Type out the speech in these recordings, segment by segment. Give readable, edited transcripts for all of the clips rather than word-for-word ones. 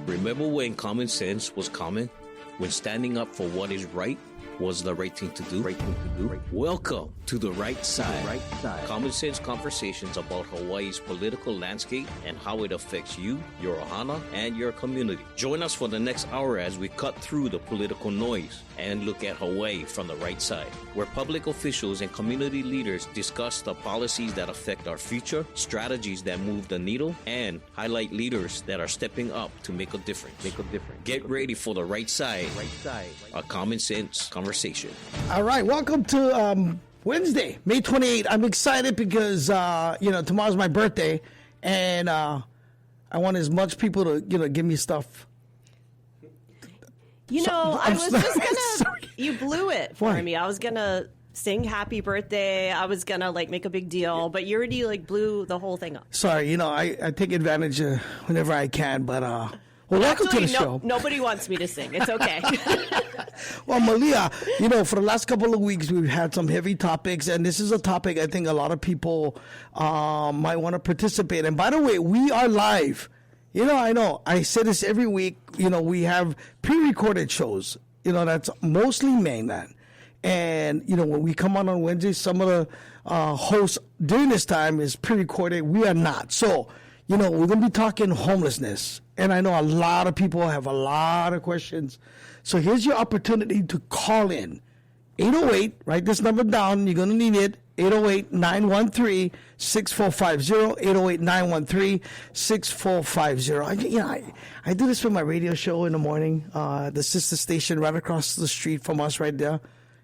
Remember when common sense was common? When standing up for what is right was the right thing to do? Welcome to The Right Side. Common sense conversations about Hawaii's political landscape and how it affects you, your ohana, and your community. Join us for the next hour as we cut through the political noise and look at Hawaii from the right side, where public officials and community leaders discuss the policies that affect our future, strategies that move the needle, and highlight leaders that are stepping up to make a difference. Get ready for The Right Side, a common sense conversation. All right, welcome to Wednesday, May 28th. I'm excited because tomorrow's my birthday, and I want as much people to give me stuff. I was just gonna. You blew it for me. I was gonna sing happy birthday. I was gonna make a big deal, but you already blew the whole thing up. Sorry, I take advantage whenever I can, but welcome to the show. Nobody wants me to sing. It's okay. Well, Malia, for the last couple of weeks, we've had some heavy topics, and this is a topic I think a lot of people might want to participate in. By the way, we are live. I know. I say this every week. We have pre-recorded shows. That's mostly mainland. And, when we come on Wednesday, some of the hosts during this time is pre-recorded. We are not. So, we're going to be talking homelessness. And I know a lot of people have a lot of questions. So here's your opportunity to call in. 808, write this number down. You're going to need it. 808-913-6450, 808-913-6450. I do this for my radio show in the morning, the sister station right across the street from us right there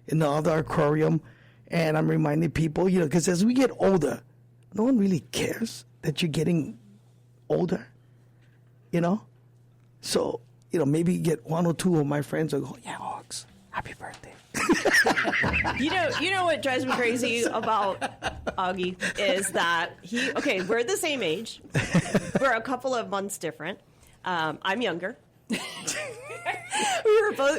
in the other aquarium. And I'm reminding people, because as we get older, no one really cares that you're getting older, So, maybe get one or two of my friends will go, yeah, Hawks, happy birthday. You know what drives me crazy about Augie is that we're the same age. We're a couple of months different. I'm younger.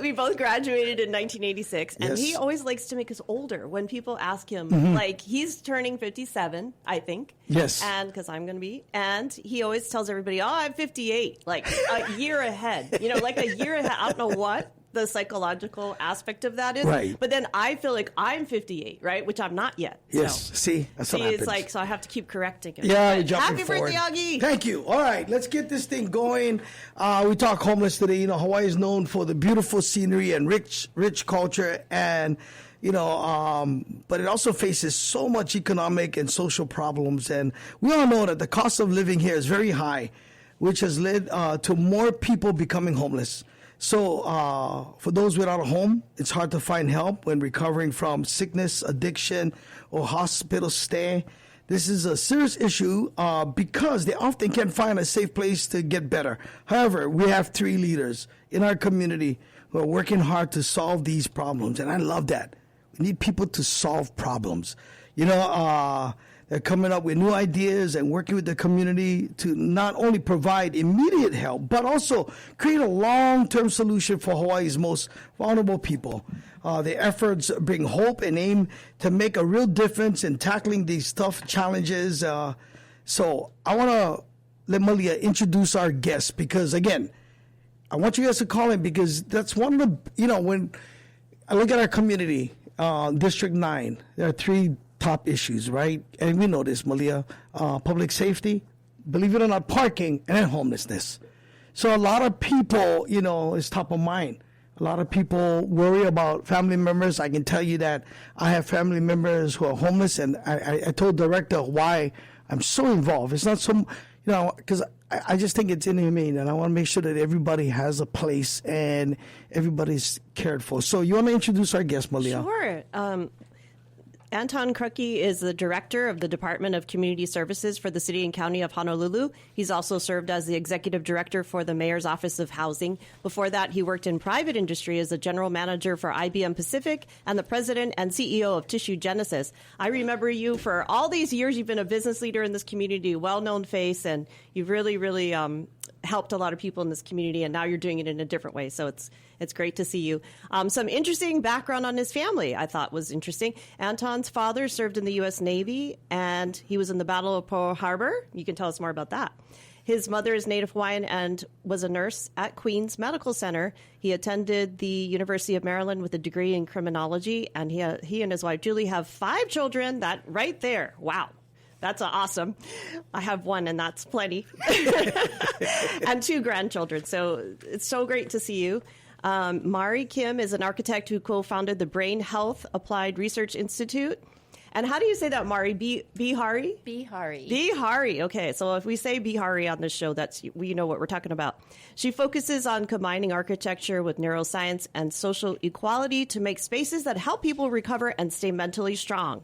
We both graduated in 1986, and he always likes to make us older when people ask him. He's turning 57, I think. Yes. And because I'm going to be, and he always tells everybody, "Oh, I'm 58," a year ahead. A year ahead. I don't know what the psychological aspect of that is. Right. But then I feel like I'm 58, right? Which I'm not yet. Yes. So. See, that's what happens. It's so I have to keep correcting him. Yeah, we're jumping Happy forward. birthday, Augie. Thank you. All right, let's get this thing going. We talk homeless today. Hawaii is known for the beautiful scenery and rich culture, and but it also faces so much economic and social problems. And we all know that the cost of living here is very high, which has led to more people becoming homeless. So for those without a home, it's hard to find help when recovering from sickness, addiction, or hospital stay. This is a serious issue because they often can't find a safe place to get better. However, we have 3 leaders in our community who are working hard to solve these problems, and I love that. We need people to solve problems. They're coming up with new ideas and working with the community to not only provide immediate help, but also create a long-term solution for Hawaii's most vulnerable people. Their efforts bring hope and aim to make a real difference in tackling these tough challenges. So I want to let Malia introduce our guests because, again, I want you guys to call in because that's one of the, when I look at our community, District 9, there are 3 top issues, right? And we know this, Malia. Public safety, believe it or not, parking, and then homelessness. So a lot of people, is top of mind. A lot of people worry about family members. I can tell you that I have family members who are homeless, and I told the director why I'm so involved. It's not some, because I just think it's inhumane, and I want to make sure that everybody has a place and everybody's cared for. So you want to introduce our guest, Malia? Sure. Anton Krucky is the director of the Department of Community Services for the City and County of Honolulu. He's also served as the executive director for the Mayor's Office of Housing. Before that, he worked in private industry as a general manager for IBM Pacific and the president and CEO of Tissue Genesis. I remember you for all these years. You've been a business leader in this community, well-known face, and you've really, really helped a lot of people in this community, and now you're doing it in a different way. So it's great to see you. Some interesting background on his family I thought was interesting. Anton's father served in the U.S. Navy, and he was in the Battle of Pearl Harbor. You can tell us more about that. His mother is Native Hawaiian and was a nurse at Queens Medical Center. He attended the University of Maryland with a degree in criminology, and he and his wife, Julie, have 5 children. That right there. Wow. That's awesome. I have 1, and that's plenty. And 2 grandchildren. So it's so great to see you. Mari Kim is an architect who co-founded the Brain Health Applied Research Institute. And how do you say that, Mari? Bihari? Bihari. Bihari. Okay, so if we say Bihari on this show, we know what we're talking about. She focuses on combining architecture with neuroscience and social equality to make spaces that help people recover and stay mentally strong.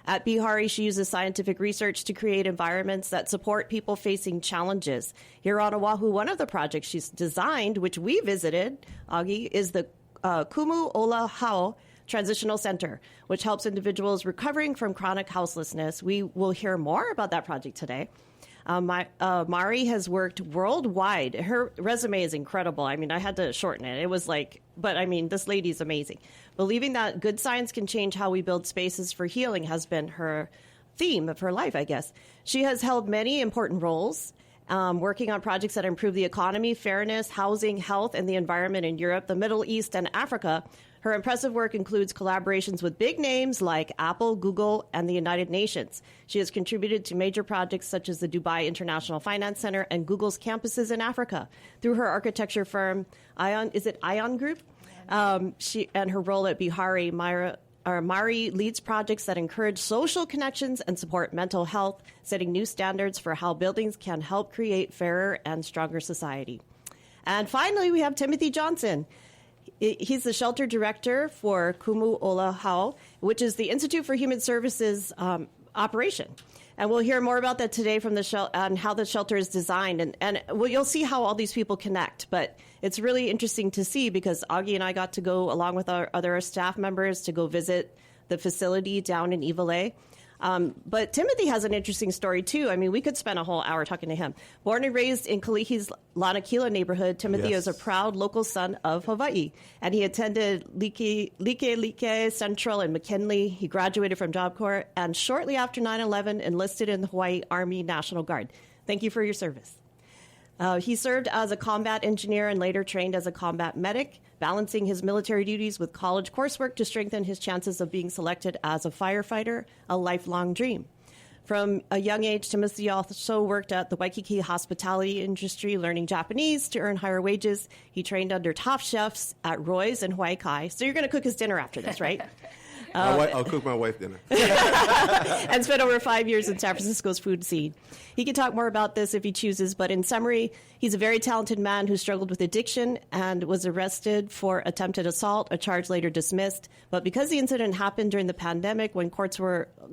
At Bihari, she uses scientific research to create environments that support people facing challenges. Here on Oahu, one of the projects she's designed, which we visited, Augie, is the Kumu Ola Hao Transitional Center, which helps individuals recovering from chronic houselessness. We will hear more about that project today. Mari has worked worldwide. Her resume is incredible. I mean, I had to shorten it. It was this lady's amazing. Believing that good science can change how we build spaces for healing has been her theme of her life, I guess. She has held many important roles, working on projects that improve the economy, fairness, housing, health, and the environment in Europe, the Middle East, and Africa. Her impressive work includes collaborations with big names like Apple, Google, and the United Nations. She has contributed to major projects such as the Dubai International Finance Center and Google's campuses in Africa. Through her architecture firm, Ion Group? She and her role at Bihari, Mari leads projects that encourage social connections and support mental health, setting new standards for how buildings can help create fairer and stronger society. And finally, we have Timothy Johnson. He's the shelter director for Kumu Ola Hao, which is the Institute for Human Services operation. And we'll hear more about that today from the and how the shelter is designed. And you'll see how all these people connect. But it's really interesting to see because Augie and I got to go, along with our other staff members, to go visit the facility down in Iwalei. But Timothy has an interesting story, too. I mean, we could spend a whole hour talking to him. Born and raised in Kalihi's Lanakila neighborhood, Timothy is a proud local son of Hawaii. And he attended Like Central in McKinley. He graduated from Job Corps and shortly after 9/11 enlisted in the Hawaii Army National Guard. Thank you for your service. He served as a combat engineer and later trained as a combat medic, balancing his military duties with college coursework to strengthen his chances of being selected as a firefighter, a lifelong dream. From a young age, Timothy also worked at the Waikiki hospitality industry, learning Japanese to earn higher wages. He trained under top chefs at Roy's and Hawaii Kai. So you're going to cook his dinner after this, right? I'll cook my wife dinner. And spent over 5 years in San Francisco's food scene. He can talk more about this if he chooses, but in summary, he's a very talented man who struggled with addiction and was arrested for attempted assault, a charge later dismissed. But because the incident happened during the pandemic when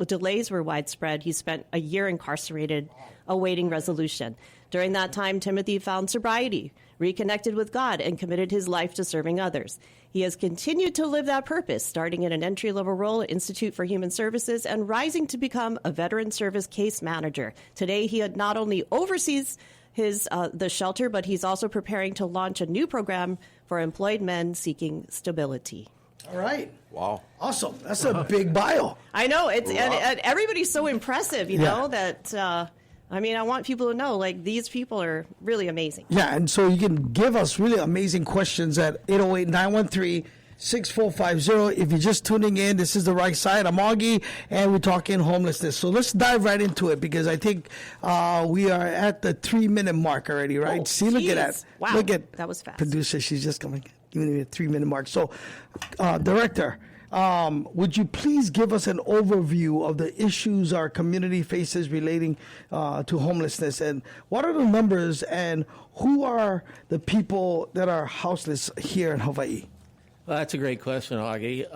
delays were widespread, he spent a year incarcerated awaiting resolution. During that time, Timothy found sobriety, reconnected with God, and committed his life to serving others. He has continued to live that purpose, starting in an entry-level role at Institute for Human Services and rising to become a veteran service case manager. Today, he not only oversees the shelter, but he's also preparing to launch a new program for employed men seeking stability. All right. Wow. Awesome. That's a big bio. I know. And everybody's so impressive, you know, that... I want people to know, like, these people are really amazing. Yeah, and so you can give us really amazing questions at 808-913-6450. If you're just tuning in, this is The Right Side. I'm Augie, and we're talking homelessness. So let's dive right into it, because I think we are at the 3-minute mark already, right? Oh, see, look at that. Wow, look at that was fast. Producer, she's just coming, giving me a 3-minute mark. So, Director, would you please give us an overview of the issues our community faces relating to homelessness, and what are the numbers, and who are the people that are houseless here in Hawaii? Well, that's a great question, Augie.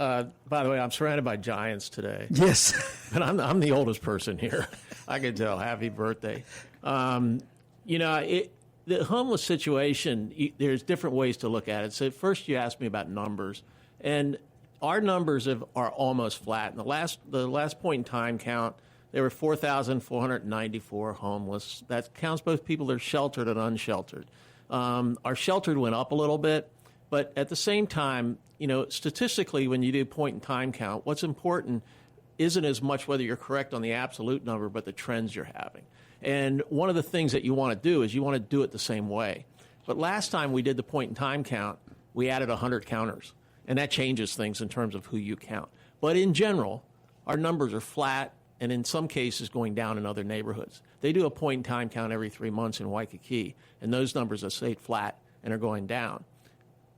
By the way, I'm surrounded by giants today. Yes. But I'm the oldest person here. I can tell. Happy birthday. The homeless situation, there's different ways to look at it. So first you asked me about numbers, and our numbers are almost flat. In the last point in time count, there were 4,494 homeless. That counts both people that are sheltered and unsheltered. Our sheltered went up a little bit, but at the same time, statistically, when you do point in time count, what's important isn't as much whether you're correct on the absolute number, but the trends you're having. And one of the things that you want to do is you want to do it the same way. But last time we did the point-in-time count, we added 100 counters. And that changes things in terms of who you count. But in general, our numbers are flat and in some cases going down in other neighborhoods. They do a point-in-time count every 3 months in Waikiki, and those numbers have stayed flat and are going down.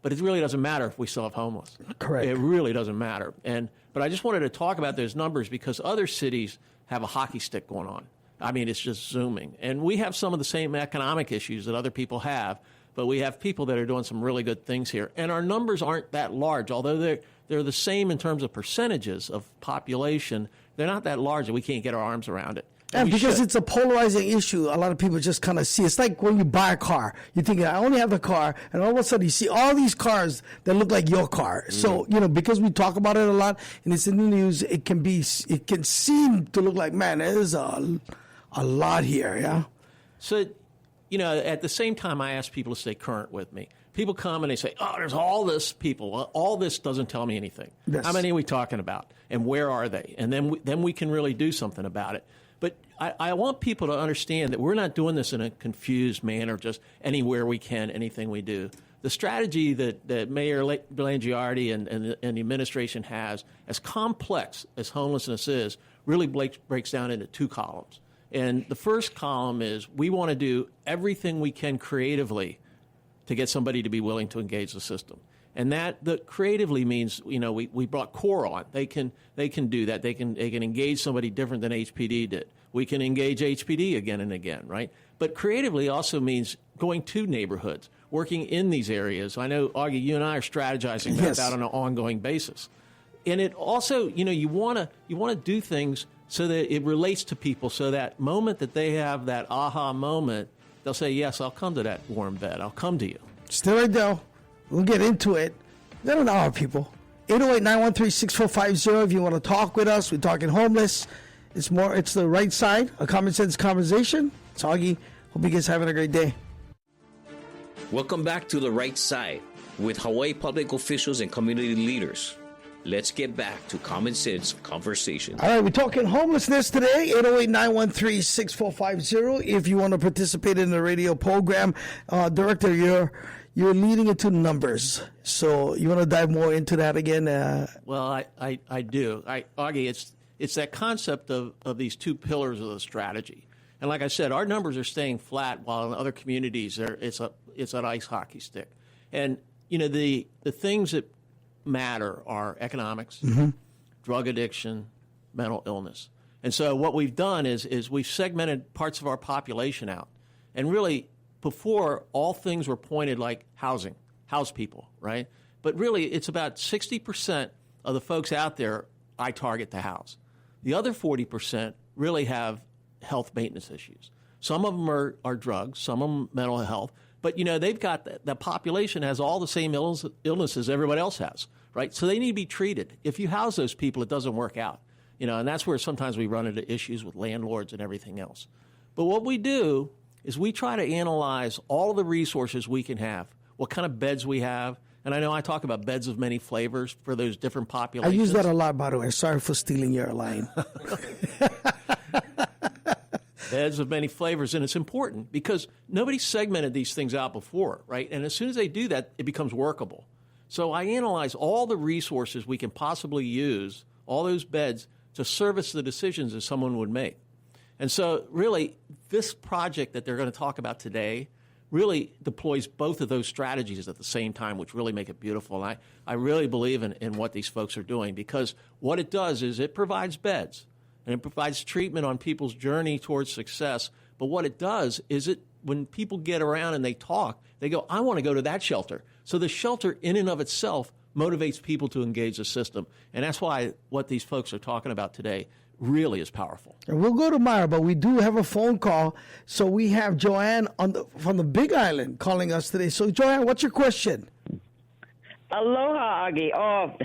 But it really doesn't matter if we still have homeless. Correct. It really doesn't matter. But I just wanted to talk about those numbers because other cities have a hockey stick going on. I mean, it's just zooming. And we have some of the same economic issues that other people have, but we have people that are doing some really good things here. And our numbers aren't that large, although they're the same in terms of percentages of population. They're not that large that we can't get our arms around it. And because it's a polarizing issue, a lot of people just kind of see. It's like when you buy a car. You think, I only have the car, and all of a sudden you see all these cars that look like your car. So, because we talk about it a lot, and it's in the news, it can seem to look like, man, there's a lot here, yeah? So, at the same time, I ask people to stay current with me. People come and they say, there's all this people. Well, all this doesn't tell me anything. Yes. How many are we talking about? And where are they? And then we can really do something about it. But I want people to understand that we're not doing this in a confused manner, just anywhere we can, anything we do. The strategy that Mayor Blangiardi and the administration has, as complex as homelessness is, really breaks down into two columns. And the first column is we want to do everything we can creatively to get somebody to be willing to engage the system. And that creatively means, we brought CORE on. They can do that. They can engage somebody different than HPD did. We can engage HPD again and again, right? But creatively also means going to neighborhoods, working in these areas. I know, Augie, you and I are strategizing about Yes. that on an ongoing basis. And it also, you want to do things so that it relates to people, so that moment that they have that aha moment, they'll say, yes, I'll come to that warm bed. I'll come to you. Stay right there. We'll get into it. Let an hour, people. 808-913-6450 if you want to talk with us. We're talking homeless. It's the right side, a common sense conversation. It's Augie. Hope you guys having a great day. Welcome back to The Right Side with Hawaii public officials and community leaders. Let's get back to common sense conversation. All right, we're talking homelessness today, 808-913-6450. If you want to participate in the radio program, Director, you're leading into numbers. So you want to dive more into that again? Well, I do. Augie, it's that concept of these two pillars of the strategy. And like I said, our numbers are staying flat while in other communities it's an ice hockey stick. And, the things that matter are economics, drug addiction, mental illness. And so what we've done is we've segmented parts of our population out. And really, before, all things were pointed like house people, right? But really, it's about 60% of the folks out there I target to house. The other 40% really have health maintenance issues. Some of them are drugs, some of them mental health. But, they've got the population has all the same illnesses everybody else has, right? So they need to be treated. If you house those people, it doesn't work out, and that's where sometimes we run into issues with landlords and everything else. But what we do is we try to analyze all the resources we can have, what kind of beds we have. And I know I talk about beds of many flavors for those different populations. I use that a lot, by the way. Sorry for stealing your line. Beds of many flavors, and it's important because nobody segmented these things out before, right? And as soon as they do that, it becomes workable. So I analyze all the resources we can possibly use, all those beds, to service the decisions that someone would make. And so really, this project that they're going to talk about today really deploys both of those strategies at the same time, which really make it beautiful. And I really believe in what these folks are doing, because what it does is it provides beds and it provides treatment on people's journey towards success. But what it does is when people get around and they talk, they go, I want to go to that shelter. So the shelter in and of itself motivates people to engage the system. And that's why what these folks are talking about today really is powerful. And we'll go to Myra, but we do have a phone call. So we have Joanne from the Big Island calling us today. So Joanne, what's your question? Aloha, Augie. Oh,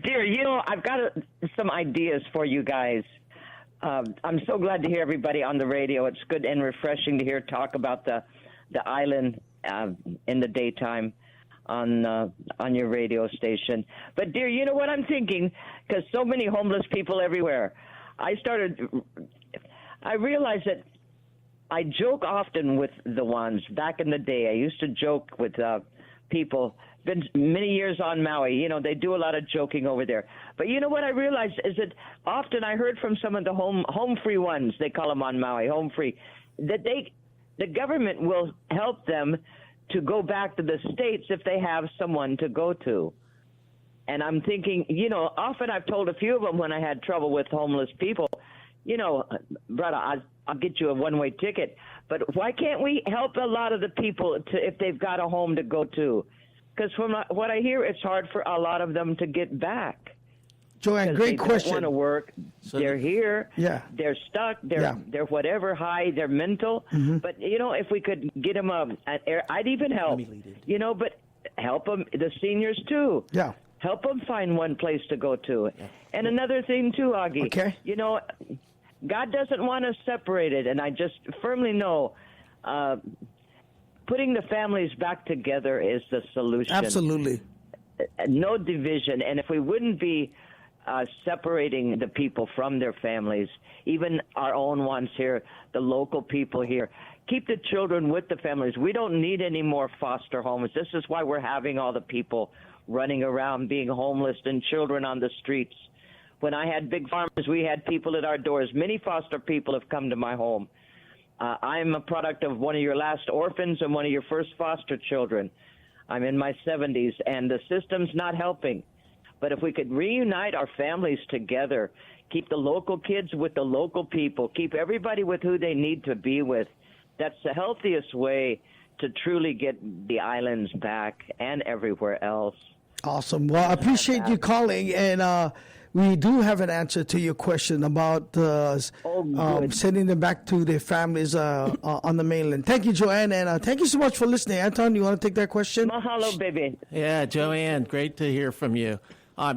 dear, I've got some ideas for you guys. I'm so glad to hear everybody on the radio. It's good and refreshing to hear talk about the island in the daytime on your radio station. But, dear, you know what I'm thinking? Because so many homeless people everywhere. I realized that I joke often with the ones. Back in the day, I used to joke with people. Been many years on Maui. You know, they do a lot of joking over there. But you know what I realized is that often I heard from some of the home free ones, they call them on Maui, home free, that the government will help them to go back to the States if they have someone to go to. And I'm thinking, you know, often I've told a few of them when I had trouble with homeless people, you know, brother, I'll get you a one-way ticket. But why can't we help a lot of the people if they've got a home to go to? Because from what I hear, it's hard for a lot of them to get back. Joanne, great question. They don't want to work. So they're here. Yeah. They're stuck. They're whatever high. They're mental. Mm-hmm. But you know, if we could get them I'd even help. You know, but help them. The seniors too. Yeah. Help them find one place to go to. Yeah. And another thing too, Augie. Okay. You know, God doesn't want us separated, and I just firmly know. Putting the families back together is the solution. Absolutely. No division. And if we wouldn't be separating the people from their families, even our own ones here, the local people here, keep the children with the families. We don't need any more foster homes. This is why we're having all the people running around being homeless and children on the streets. When I had big farms, we had people at our doors. Many foster people have come to my home. I'm a product of one of your last orphans and one of your first foster children. I'm in my 70s, and the system's not helping. But if we could reunite our families together, keep the local kids with the local people, keep everybody with who they need to be with, that's the healthiest way to truly get the islands back and everywhere else. Awesome. Well, I appreciate you calling, and we do have an answer to your question about sending them back to their families on the mainland. Thank you, Joanne, and thank you so much for listening. Anton, you want to take that question? Mahalo, baby. Yeah, Joanne, great to hear from you.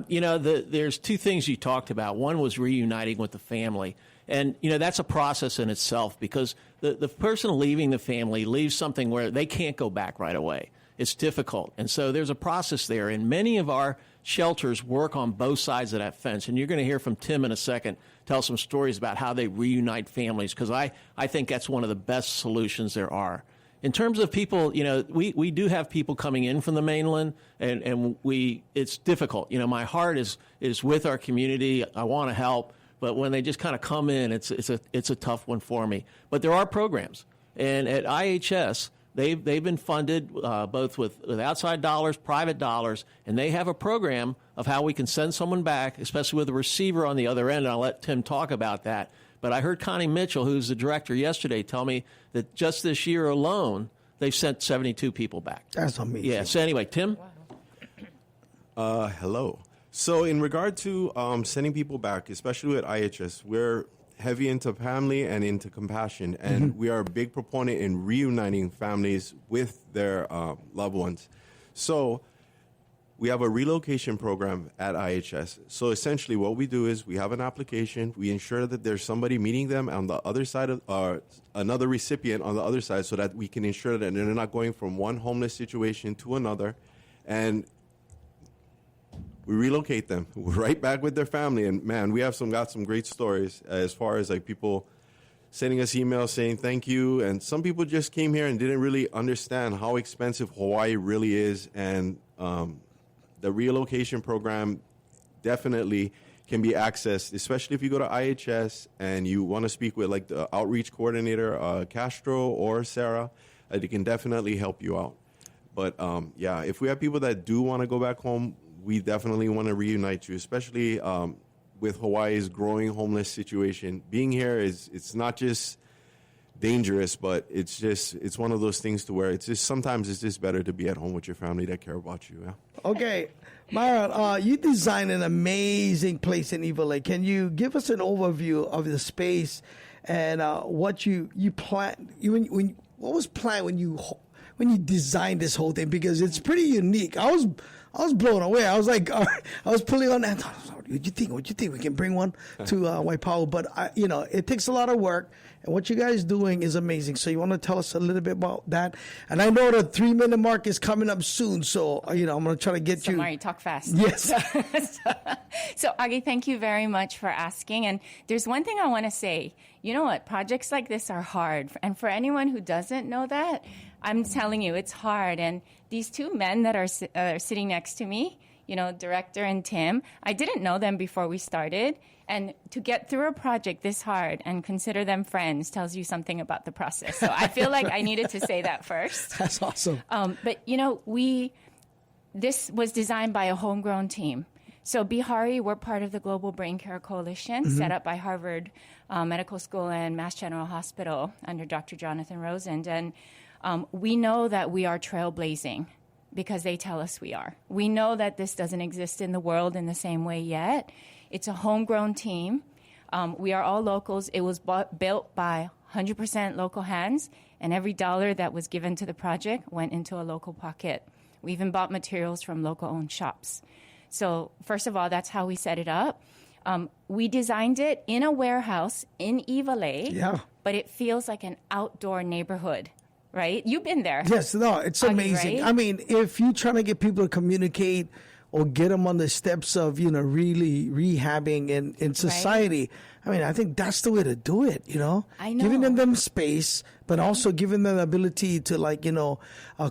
You know, there's two things you talked about. One was reuniting with the family. And, you know, that's a process in itself because the person leaving the family leaves something where they can't go back right away. It's difficult. And so there's a process there. And many of our shelters work on both sides of that fence. And you're going to hear from Tim in a second, tell some stories about how they reunite families, because I think that's one of the best solutions there are. In terms of people, you know, we do have people coming in from the mainland, and it's difficult. You know, my heart is with our community. I want to help. But when they just kind of come in, it's a tough one for me. But there are programs. And at IHS, they've been funded both with outside dollars, private dollars, and they have a program of how we can send someone back, especially with a receiver on the other end. And I'll let Tim talk about that. But I heard Connie Mitchell, who's the director yesterday, tell me that just this year alone, they've sent 72 people back. That's amazing. Yeah. So anyway, Tim? Hello. So in regard to sending people back, especially at IHS, we're heavy into family and into compassion, and we are a big proponent in reuniting families with their loved ones. So we have a relocation program at IHS. So essentially what we do is we have an application. We ensure that there's somebody meeting them on the other side of another recipient on the other side so that we can ensure that they're not going from one homeless situation to another. And we relocate them right back with their family. And man, we have got some great stories as far as like people sending us emails saying thank you. And some people just came here and didn't really understand how expensive Hawaii really is. And the relocation program definitely can be accessed, especially if you go to IHS and you want to speak with like the outreach coordinator, Castro or Sarah. They can definitely help you out. But yeah, if we have people that do want to go back home, we definitely want to reunite you, especially with Hawaii's growing homeless situation. Being here it's not just dangerous, but it's one of those things to where sometimes it's just better to be at home with your family that care about you. Yeah? Okay, Myra, you designed an amazing place in Eagle Lake. Can you give us an overview of the space and what you planned? What was planned when you when you designed this whole thing? Because it's pretty unique. I was blown away. I was like, I was pulling on Anton. What do you think? What do you think? We can bring one to Waipahu, but it takes a lot of work, and what you guys doing is amazing. So you want to tell us a little bit about that? And I know the 3-minute mark is coming up soon, so I'm going to try to get you. Mari, talk fast. Yes. So Augie, thank you very much for asking. And there's one thing I want to say. You know what? Projects like this are hard, and for anyone who doesn't know that, I'm telling you, it's hard. And these two men that are sitting next to me, Director and Tim, I didn't know them before we started. And to get through a project this hard and consider them friends tells you something about the process. So I feel like I needed to say that first. That's awesome. But, this was designed by a homegrown team. So Bihari, we're part of the Global Brain Care Coalition, set up by Harvard Medical School and Mass General Hospital under Dr. Jonathan Rosend. And we know that we are trailblazing because they tell us we are. We know that this doesn't exist in the world in the same way yet. It's a homegrown team. We are all locals. It was built by 100% local hands, and every dollar that was given to the project went into a local pocket. We even bought materials from local-owned shops. So first of all, that's how we set it up. We designed it in a warehouse in Ivalai, but it feels like an outdoor neighborhood, right? You've been there. Yes, no, it's amazing. Right? I mean, if you're trying to get people to communicate or get them on the steps of, really rehabbing in society, right. I mean, I think that's the way to do it, I know. Giving them space, but also giving them the ability to,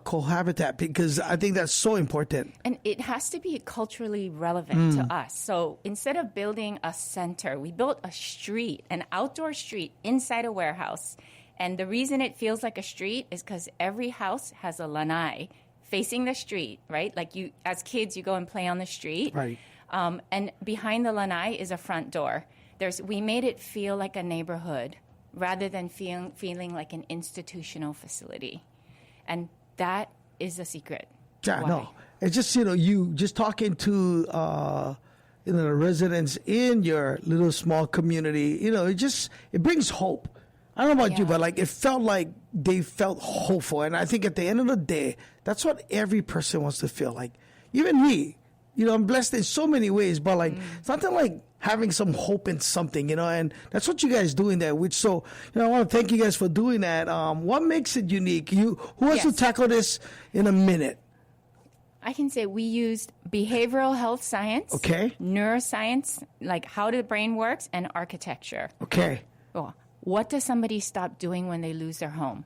cohabitat, because I think that's so important. And it has to be culturally relevant to us. So instead of building a center, we built a street, an outdoor street inside a warehouse. And the reason it feels like a street is because every house has a lanai facing the street, right? Like as kids, you go and play on the street. Right. And behind the lanai is a front door. We made it feel like a neighborhood rather than feeling like an institutional facility. And that is the secret. Yeah, Why? no. It's just, you just talking to, the residents in your little small community, it brings hope. I don't know about you, but it felt like they felt hopeful. And I think at the end of the day, that's what every person wants to feel like. Even me, I'm blessed in so many ways, but it's nothing like having some hope in something, and that's what you guys do in there. So, I want to thank you guys for doing that. What makes it unique? Who wants to tackle this in a minute? I can say we used behavioral health science, neuroscience, like how the brain works, and architecture. Okay. Well, what does somebody stop doing when they lose their home?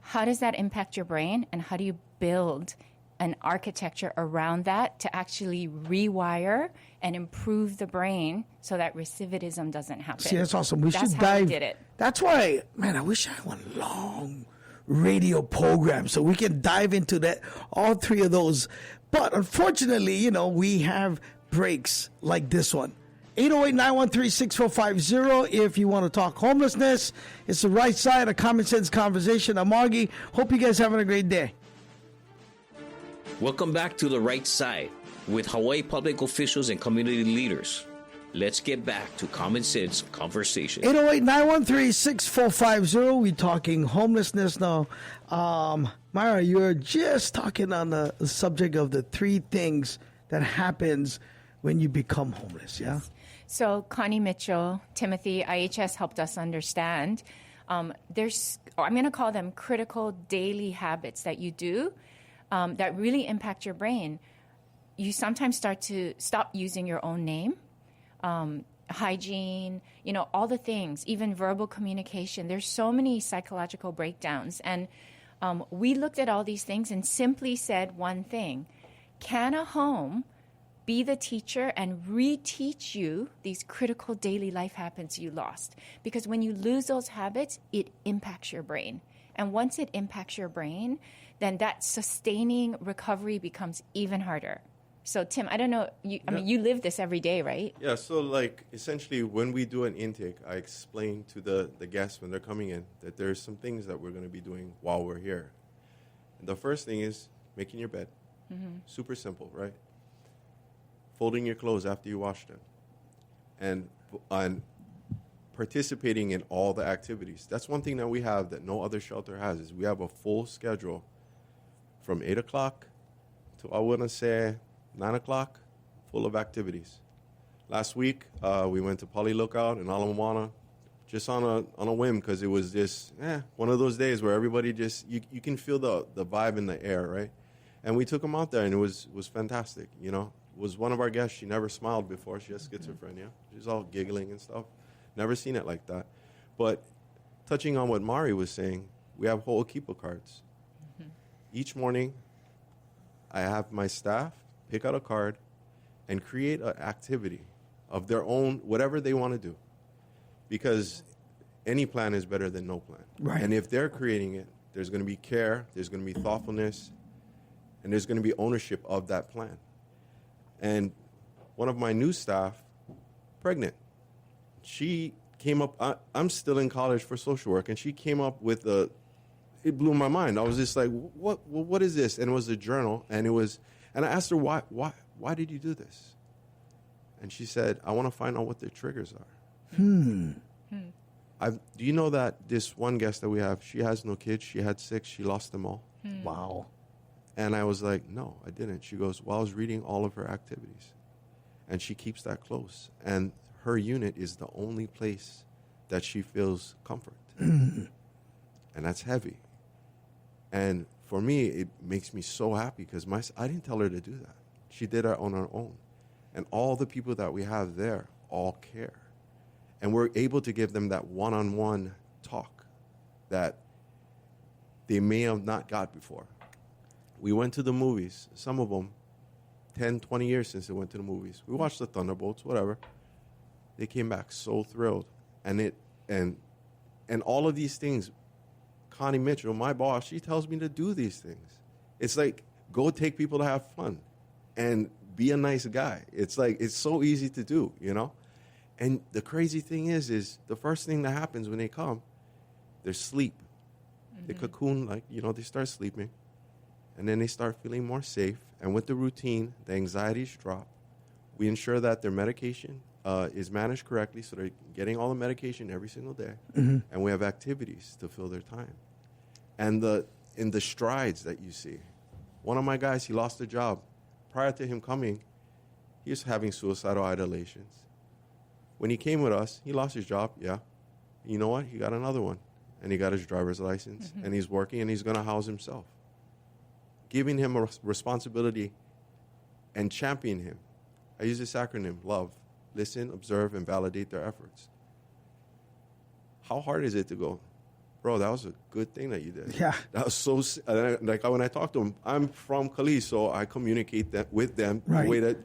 How does that impact your brain? And how do you build an architecture around that to actually rewire and improve the brain so that recidivism doesn't happen? See, that's awesome. That's how we did it. That's why, man, I wish I had one long radio program so we can dive into that, all three of those. But unfortunately, we have breaks like this one. 808-913-6450 if you want to talk homelessness. It's the right side of Common Sense Conversation. I'm Augie. Hope you guys having a great day. Welcome back to The Right Side with Hawaii public officials and community leaders. Let's get back to Common Sense Conversation. 808-913-6450. We're talking homelessness now. Myra, you're just talking on the subject of the three things that happens when you become homeless, yeah? So Connie Mitchell, Timothy, IHS helped us understand. I'm going to call them critical daily habits that you do that really impact your brain. You sometimes start to stop using your own name, hygiene, all the things, even verbal communication. There's so many psychological breakdowns. And we looked at all these things and simply said one thing. Can a home be the teacher and reteach you these critical daily life habits you lost? Because when you lose those habits, it impacts your brain. And once it impacts your brain, then that sustaining recovery becomes even harder. So, Tim, I don't know, you live this every day, right? Yeah, so essentially when we do an intake, I explain to the guests when they're coming in that there's some things that we're going to be doing while we're here. And the first thing is making your bed. Mm-hmm. Super simple, right? Folding your clothes after you wash them, and participating in all the activities. That's one thing that we have that no other shelter has, is we have a full schedule from 8 o'clock to, I want to say, 9 o'clock, full of activities. Last week, we went to Poly Lookout in Ala Moana, just on a whim, because it was just one of those days where everybody just, you can feel the vibe in the air, right? And we took them out there, and it was fantastic, you know. It was one of our guests. She never smiled before. She has schizophrenia. She's all giggling and stuff. Never seen it like that. But touching on what Mari was saying, we have Ho'okipa cards. Each morning, I have my staff pick out a card and create an activity of their own, whatever they want to do. Because any plan is better than no plan. Right. And if they're creating it, there's going to be care, there's going to be thoughtfulness, and there's going to be ownership of that plan. And one of my new staff, pregnant, she came up, I'm still in college for social work, and she came up with it blew my mind. I was just like, what is this? And it was a journal, and I asked her, why did you do this? And she said, I want to find out what their triggers are. Do you know that this one guest that we have, she has no kids, she had 6, she lost them all. Wow. And I was like, no, I didn't. She goes, well, I was reading all of her activities. And she keeps that close. And her unit is the only place that she feels comfort. And that's heavy. And for me, it makes me so happy because I didn't tell her to do that. She did it on her own. And all the people that we have there all care. And we're able to give them that one-on-one talk that they may have not got before. We went to the movies, some of them, 10, 20 years since they went to the movies. We watched the Thunderbolts, whatever. They came back so thrilled. And all of these things, Connie Mitchell, my boss, she tells me to do these things. It's like, go take people to have fun and be a nice guy. It's like, it's so easy to do, you know? And the crazy thing is the first thing that happens when they come, they're sleep. They cocoon, like, you know, they start sleeping. And then they start feeling more safe. And with the routine, the anxieties drop. We ensure that their medication is managed correctly, so they're getting all the medication every single day. And we have activities to fill their time. And in the strides that you see, one of my guys, he lost a job. Prior to him coming, he was having suicidal ideations. When he came with us, he lost his job, yeah. You know what? He got another one. And he got his driver's license. And he's working, and he's going to house himself. Giving him a responsibility and championing him. I use this acronym, LOVE. Listen, observe, and validate their efforts. How hard is it to go, bro, that was a good thing that you did. Yeah. That was so, like when I talk to them, I'm from Cali, so I communicate that with them the way that,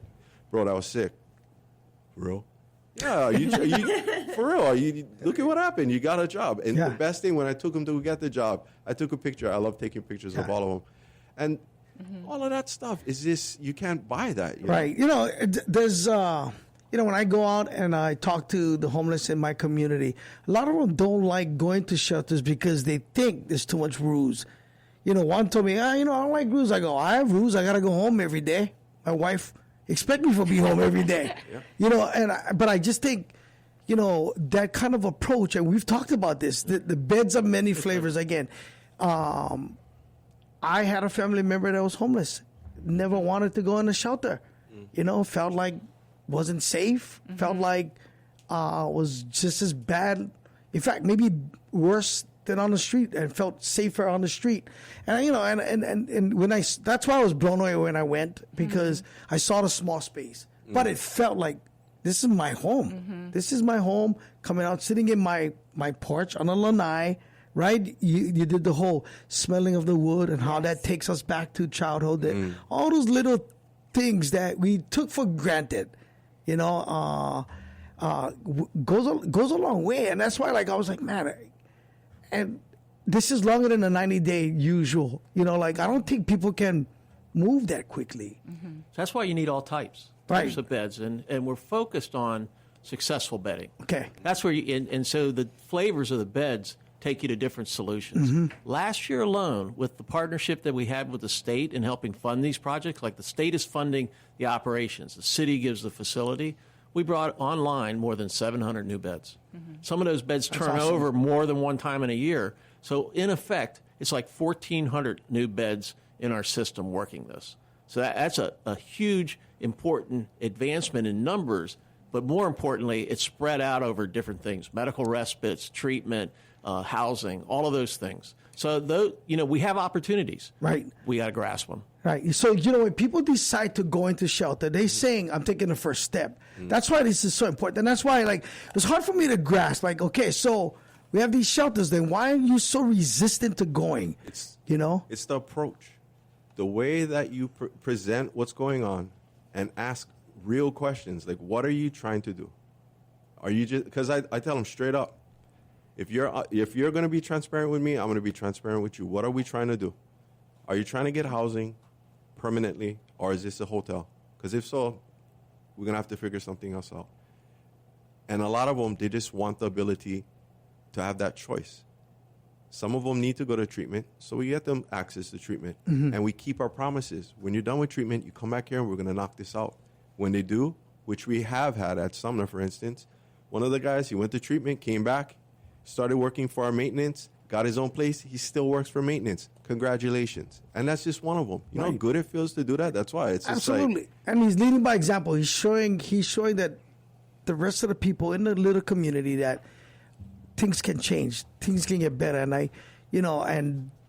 bro, that was sick. For real? Yeah, for real. Look at what happened. You got a job. And the best thing, when I took him to get the job, I took a picture. I love taking pictures of all of them. And all of that stuff is just, you can't buy that. You know? You know, there's, when I go out and I talk to the homeless in my community, a lot of them don't like going to shelters because they think there's too much rules. You know, one told me, I don't like rules. I go, I have rules. I got to go home every day. My wife expect me to be home every day. You know, but I just think, you know, that kind of approach, and we've talked about this, the beds of many flavors. Again, I had a family member that was homeless, never wanted to go in a shelter. You know, felt like wasn't safe, felt like was just as bad, in fact, maybe worse than on the street, and felt safer on the street. And, you know, and when that's why I was blown away when I went, because I saw the small space, but it felt like, this is my home. This is my home, coming out, sitting in my porch on a lanai, right? You did the whole smelling of the wood and how that takes us back to childhood. All those little things that we took for granted, you know, goes a long way. And that's why, like, I was like, man, and this is longer than a 90-day usual. You know, like, I don't think people can move that quickly. That's why you need all types of beds. And we're focused on successful bedding. Okay. That's where and so the flavors of the beds take you to different solutions. Last year alone, with the partnership that we had with the state in helping fund these projects, like the state is funding the operations, the city gives the facility, we brought online more than 700 new beds. Some of those beds turn over more than one time in a year. So in effect, it's like 1,400 new beds in our system working this. So that's a huge, important advancement in numbers, but more importantly, it's spread out over different things: medical respites, treatment, housing, all of those things. So, we have opportunities. Right. We got to grasp them. Right. So, when people decide to go into shelter, they're saying, I'm taking the first step. That's why this is so important. And that's why, it's hard for me to grasp. Okay, so we have these shelters. Then why are you so resistant to going? It's the approach. The way that you present what's going on and ask real questions. Like, what are you trying to do? Are you just, because I tell them straight up, if you're going to be transparent with me, I'm going to be transparent with you. What are we trying to do? Are you trying to get housing permanently, or is this a hotel? Because if so, we're going to have to figure something else out. And a lot of them, they just want the ability to have that choice. Some of them need to go to treatment, so we get them access to treatment. And we keep our promises. When you're done with treatment, you come back here and we're going to knock this out. When they do, which we have had at Sumner, for instance, one of the guys, he went to treatment, came back, started working for our maintenance, got his own place. He still works for maintenance. Congratulations. And that's just one of them. You know how good it feels to do that? That's why. It's just absolutely. And he's leading by example. He's showing that the rest of the people in the little community that things can change, things can get better. And and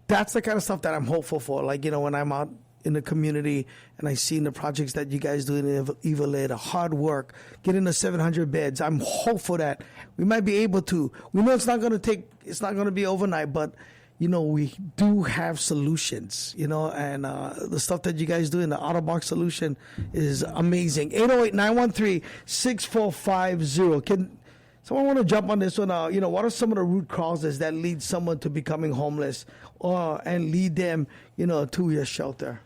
that's the kind of stuff that I'm hopeful for. When I'm out in the community and I see the projects that you guys do in Evalee, the hard work, getting the 700 beds, I'm hopeful that we might be able to. We know it's not going to be overnight, but we do have solutions, and the stuff that you guys do in the out-of-box solution is amazing. 808-913-6450. Can someone want to jump on this one? What are some of the root causes that lead someone to becoming homeless and lead them, to your shelter?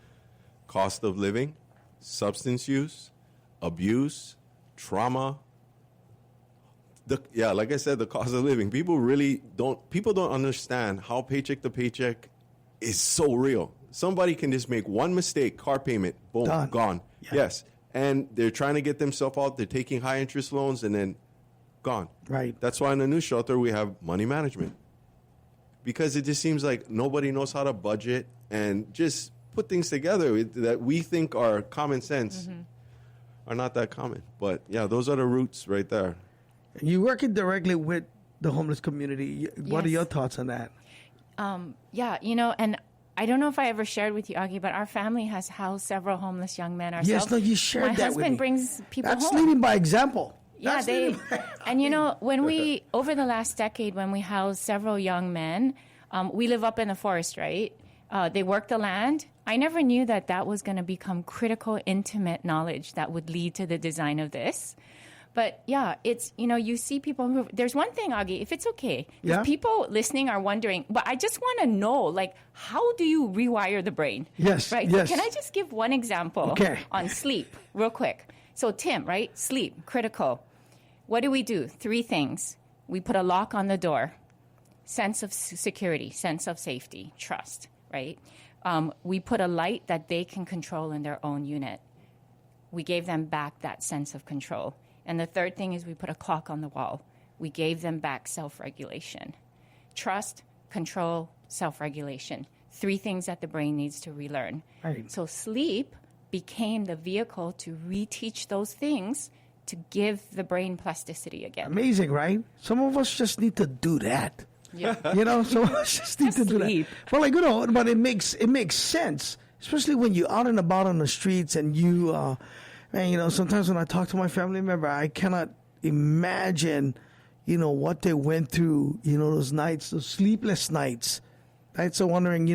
Cost of living, substance use, abuse, trauma. Like I said, the cost of living. People don't understand how paycheck to paycheck is so real. Somebody can just make one mistake, car payment, boom, gone. Yeah. Yes. And they're trying to get themselves out. They're taking high interest loans and then gone. Right. That's why in the new shelter we have money management. Because it just seems like nobody knows how to budget and just put things together that we think are common sense are not that common. But yeah, those are the roots right there. You're working directly with the homeless community. What are your thoughts on that? And I don't know if I ever shared with you, Augie, but our family has housed several homeless young men ourselves. Yes, no, you shared that with me. My husband brings people home. That's leading by example. Yeah, when we, over the last decade, when we housed several young men, we live up in the forest, right? They work the land. I never knew that was going to become critical, intimate knowledge that would lead to the design of this. But yeah, it's, you see people who, there's one thing, Augie, if it's okay, if people listening are wondering, but I just want to know, how do you rewire the brain? Yes. Right? Yes. So can I just give one example on sleep real quick? So Tim, right? Sleep, critical. What do we do? 3 things. We put a lock on the door, sense of security, sense of safety, trust, right? We put a light that they can control in their own unit. We gave them back that sense of control. And the third thing is we put a clock on the wall. We gave them back self-regulation. Trust, control, self-regulation. 3 things that the brain needs to relearn. Right. So sleep became the vehicle to reteach those things to give the brain plasticity again. Amazing, right? Some of us just need to do that. Yeah. Some of us just need to do that. But but it makes sense, especially when you're out and about on the streets and you sometimes when I talk to my family member, I cannot imagine, what they went through, those nights, those sleepless nights. Right? So wondering,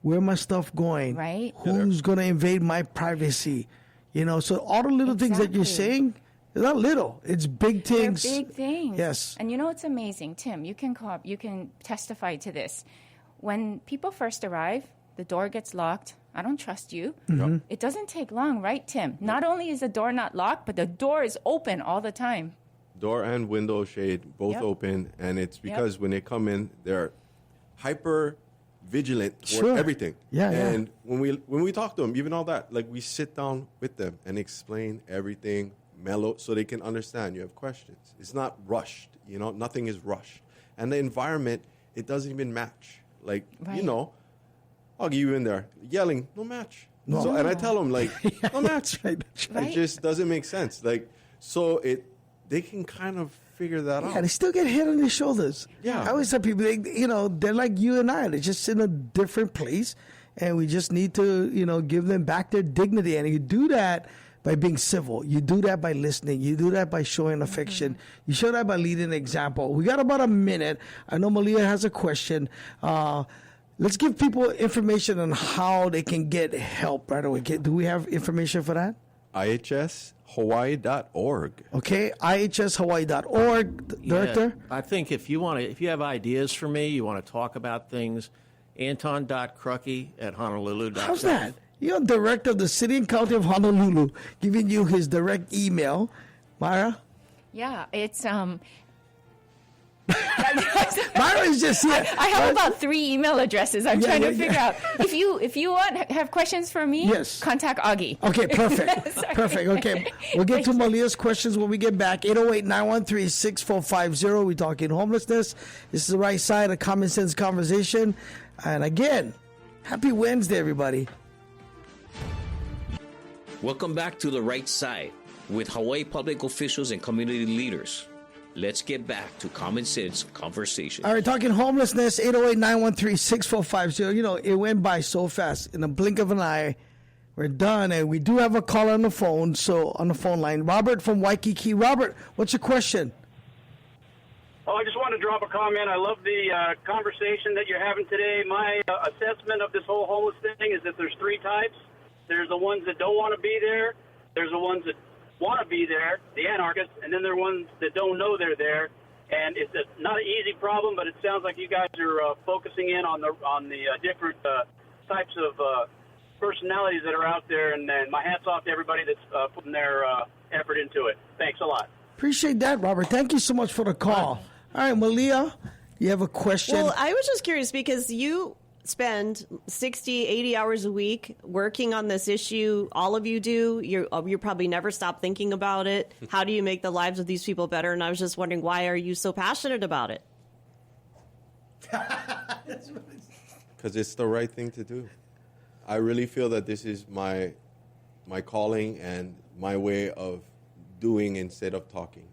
where my stuff going? Right. Who's going to invade my privacy? So all the little things that you're saying, they're not little. It's big things. They're big things. Yes. And it's amazing. Tim, you can testify to this. When people first arrive, the door gets locked. I don't trust you. Mm-hmm. It doesn't take long, right, Tim? Not only is the door not locked, but the door is open all the time. Door and window shade, both open. And it's because when they come in, they're hyper vigilant toward everything. Yeah, and when we talk to them, even all that, we sit down with them and explain everything mellow so they can understand. You have questions. It's not rushed. Nothing is rushed. And the environment, it doesn't even match. Augie, you in there yelling, no match. No. So, and I tell them, like, no match. Right, that's right. It just doesn't make sense. Like, they can kind of figure that out. Yeah, they still get hit on their shoulders. Yeah. I always tell people, they're like you and I. They're just in a different place, and we just need to, give them back their dignity. And you do that by being civil. You do that by listening. You do that by showing affection. You show that by leading an example. We got about a minute. I know Malia has a question. Let's give people information on how they can get help right away. Do we have information for that? IHSHawaii.org. Okay, IHSHawaii.org, Director. Yeah, I think if you have ideas for me, you want to talk about things, Anton.Krucky at Honolulu.com. How's that? You're Director of the City and County of Honolulu, giving you his direct email. Myra? Yeah, it's Myra is just here. I have about 3 email addresses. I'm trying to figure out. If you have questions for me, yes, contact Augie. Okay, perfect. Perfect. Okay, we'll get to Malia's questions when we get back. 808-913-6450. We're talking homelessness. This is the right side of Common Sense Conversation. And again, happy Wednesday, everybody. Welcome back to The Right Side with Hawaii public officials and community leaders. Let's get back to Common Sense Conversation. All right, talking homelessness, 808-913-6450. It went by so fast. In a blink of an eye, we're done. And we do have a caller on the phone, on the phone line. Robert from Waikiki. Robert, what's your question? Oh, I just want to drop a comment. I love the conversation that you're having today. My assessment of this whole homeless thing is that there's 3 types. There's the ones that don't want to be there. There's the ones that want to be there, the anarchists, and then there are ones that don't know they're there. And it's not an easy problem, but it sounds like you guys are focusing in on the different types of personalities that are out there. And my hat's off to everybody that's putting their effort into it. Thanks a lot. Appreciate that, Robert. Thank you so much for the call. All right, Malia, you have a question? Well, I was just curious because you spend 60, 80 hours a week working on this issue. All of you do. You probably never stop thinking about it. How do you make the lives of these people better? And I was just wondering, why are you so passionate about it? Because it's the right thing to do. I really feel that this is my calling and my way of doing instead of talking,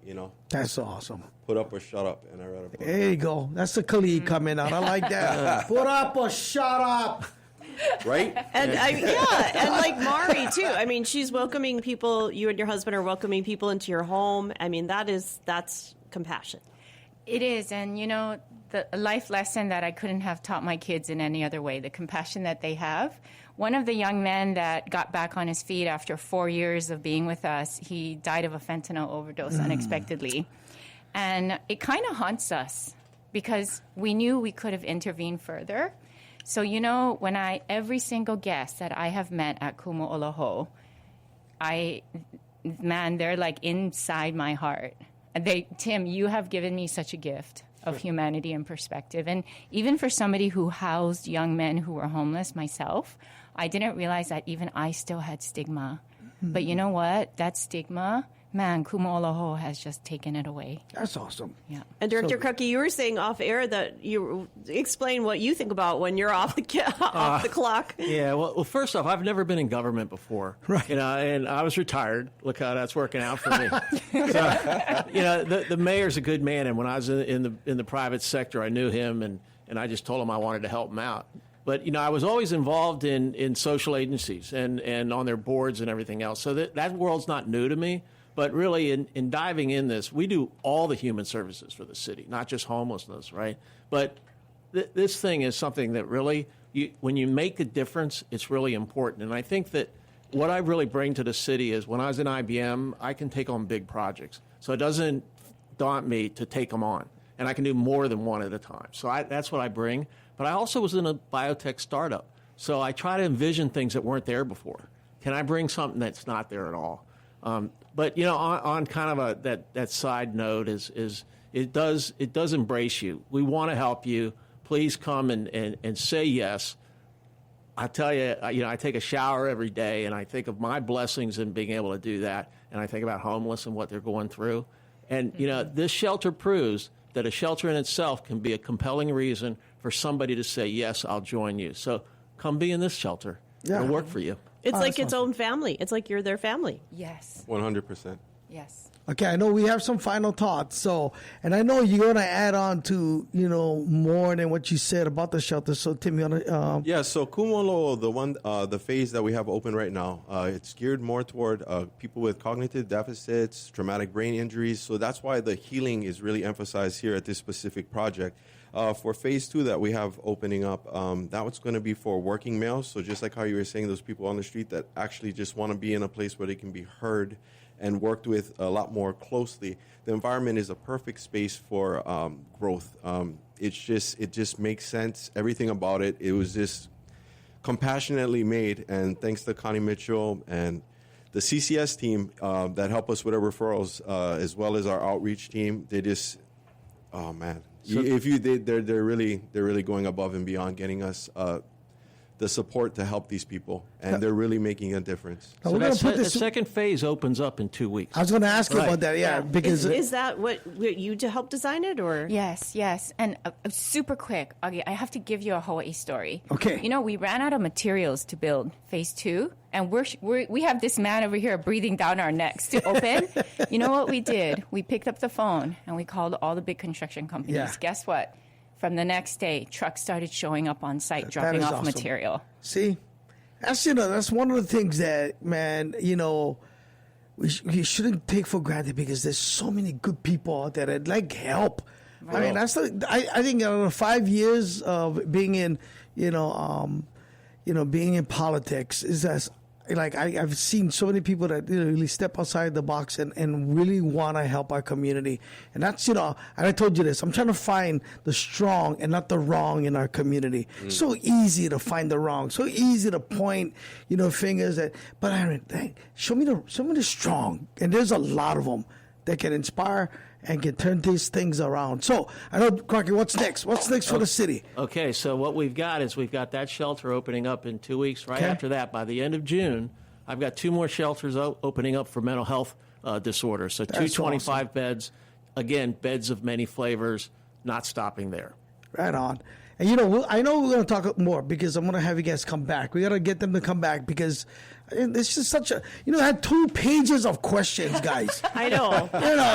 That's awesome. Put up or shut up, and I read a book. There you go. That's the Khalid coming out. I like that. Put up or shut up. Right? And and like Mari too. I mean, she's welcoming people. You and your husband are welcoming people into your home. I mean, that's compassion. It is, and the life lesson that I couldn't have taught my kids in any other way, the compassion that they have. One of the young men that got back on his feet after 4 years of being with us, he died of a fentanyl overdose unexpectedly. And it kind of haunts us because we knew we could have intervened further. So, when every single guest that I have met at Kumu'oloho, they're like inside my heart. Tim, you have given me such a gift of humanity and perspective. And even for somebody who housed young men who were homeless, myself, I didn't realize that even I still had stigma. Mm-hmm. But you know what? That stigma, man, Kumu'oloho has just taken it away. That's awesome. Yeah. And Director Krucky, you were saying off air that you explain what you think about when you're off the clock. Yeah. Well, first off, I've never been in government before. Right. And I was retired. Look how that's working out for me. So, the mayor's a good man, and when I was in the private sector, I knew him, and I just told him I wanted to help him out. But, I was always involved in social agencies and on their boards and everything else. So that world's not new to me. But really, in diving in this, we do all the human services for the city, not just homelessness, right? But this thing is something that really, when you make a difference, it's really important. And I think that what I really bring to the city is when I was in IBM, I can take on big projects. So it doesn't daunt me to take them on. And I can do more than one at a time. So that's what I bring. But I also was in a biotech startup. So I try to envision things that weren't there before. Can I bring something that's not there at all? But on kind of that side note is it does embrace you. We want to help you. Please come and say yes. I tell you, I take a shower every day, and I think of my blessings in being able to do that, and I think about homeless and what they're going through. And this shelter proves that a shelter in itself can be a compelling reason for somebody to say yes, I'll join you. So come be in this shelter. Yeah. It'll work for you. It's like that's its own family. It's like you're their family. Yes. 100%. Yes. Okay, I know we have some final thoughts. So, and I know you're gonna add on to more than what you said about the shelter. So, Tim, you wanna? Yeah, so Kumolo, the phase that we have open right now, it's geared more toward people with cognitive deficits, traumatic brain injuries. So that's why the healing is really emphasized here at this specific project. For phase 2 that we have opening up, that was going to be for working males. So just like how you were saying, those people on the street that actually just want to be in a place where they can be heard and worked with a lot more closely. The environment is a perfect space for growth. It just makes sense. Everything about it. It was just compassionately made, and thanks to Connie Mitchell and the CCS team that help us with our referrals, as well as our outreach team. They just, oh man, So- they're really going above and beyond, getting us the support to help these people, and they're really making a difference. Now, So we're gonna that put the this. second phase opens up in 2 weeks. I was gonna ask you Right. about that. Yeah, because is that what you to help design it, or Yes, yes. And super quick, Augie, I have to give you a Hawaii story. Okay. We ran out of materials to build phase 2, and we have this man over here breathing down our necks to open. You know what we did? We picked up the phone, and we called all the big construction companies. Yeah. Guess what? From the next day, trucks started showing up on site, dropping is off awesome. material. See, that's one of the things that, man, we shouldn't take for granted, because there's so many good people out there that like help. I mean, I think 5 years of being in, being in politics is as like I've seen so many people that really step outside the box and really want to help our community. And that's, and I told you this, I'm trying to find the strong and not the wrong in our community. So easy to find the wrong, so easy to point, fingers at, but show me the strong. And there's a lot of them that can inspire and can turn these things around. So I know, Krucky, what's next? What's next for the city? Okay, so what we've got is we've got that shelter opening up in 2 weeks. Right Okay. after that, by the end of June, I've got 2 more shelters opening up for mental health disorders. So That's 225 beds, again, beds of many flavors, not stopping there. Right on. And I know we're going to talk more, because I'm going to have you guys come back. We got to get them to come back, because it's just such a, I had 2 pages of questions, guys. I know.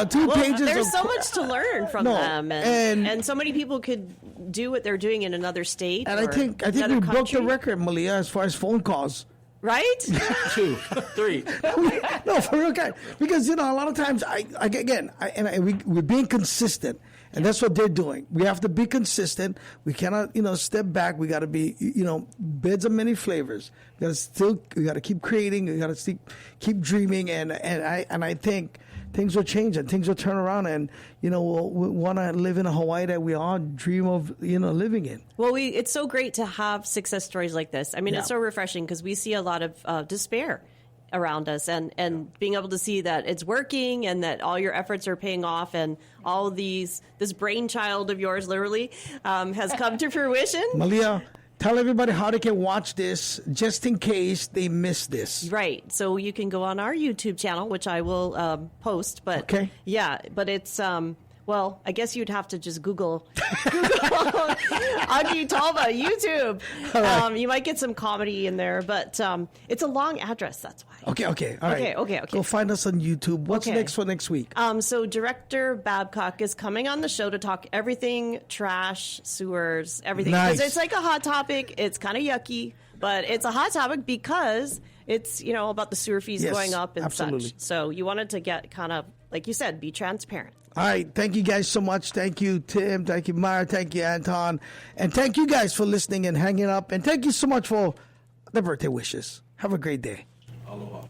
2 Well, pages. there's so of much to learn from No, them, and- and so many people could do what they're doing in another state. And or I think another we broke the country. record, Malia, as far as phone calls. right? 2, 3. No, for real, guys. Because a lot of times, we're being consistent, and that's what they're doing. We have to be consistent. We cannot, step back. We got to be, beds of many flavors. We got to keep creating. We got to keep dreaming, and I think things will change and things will turn around, and we'll want to live in a Hawaii that we all dream of, living in. Well, it's so great to have success stories like this. I mean, Yeah. it's so refreshing, because we see a lot of despair around us, and being able to see that it's working and that all your efforts are paying off, and all this brainchild of yours literally has come to fruition. Malia, tell everybody how they can watch this, just in case they miss this. Right. So you can go on our YouTube channel, which I will post. But Okay. yeah, but it's well, I guess you'd have to just Google Augie Tulba YouTube. right. You might get some comedy in there, but it's a long address. That's why. Okay, all right. Okay. Go find us on YouTube. What's Okay. next for next week? So Director Babcock is coming on the show to talk everything trash, sewers, everything. Nice. Because it's like a hot topic. It's kind of yucky, but it's a hot topic because it's, about the sewer fees Yes, going up and absolutely. such. So you wanted to get kind of, like you said, be transparent. All right. Thank you guys so much. Thank you, Tim. Thank you, Mara. Thank you, Anton. And thank you guys for listening and hanging up. And thank you so much for the birthday wishes. Have a great day. Aloha.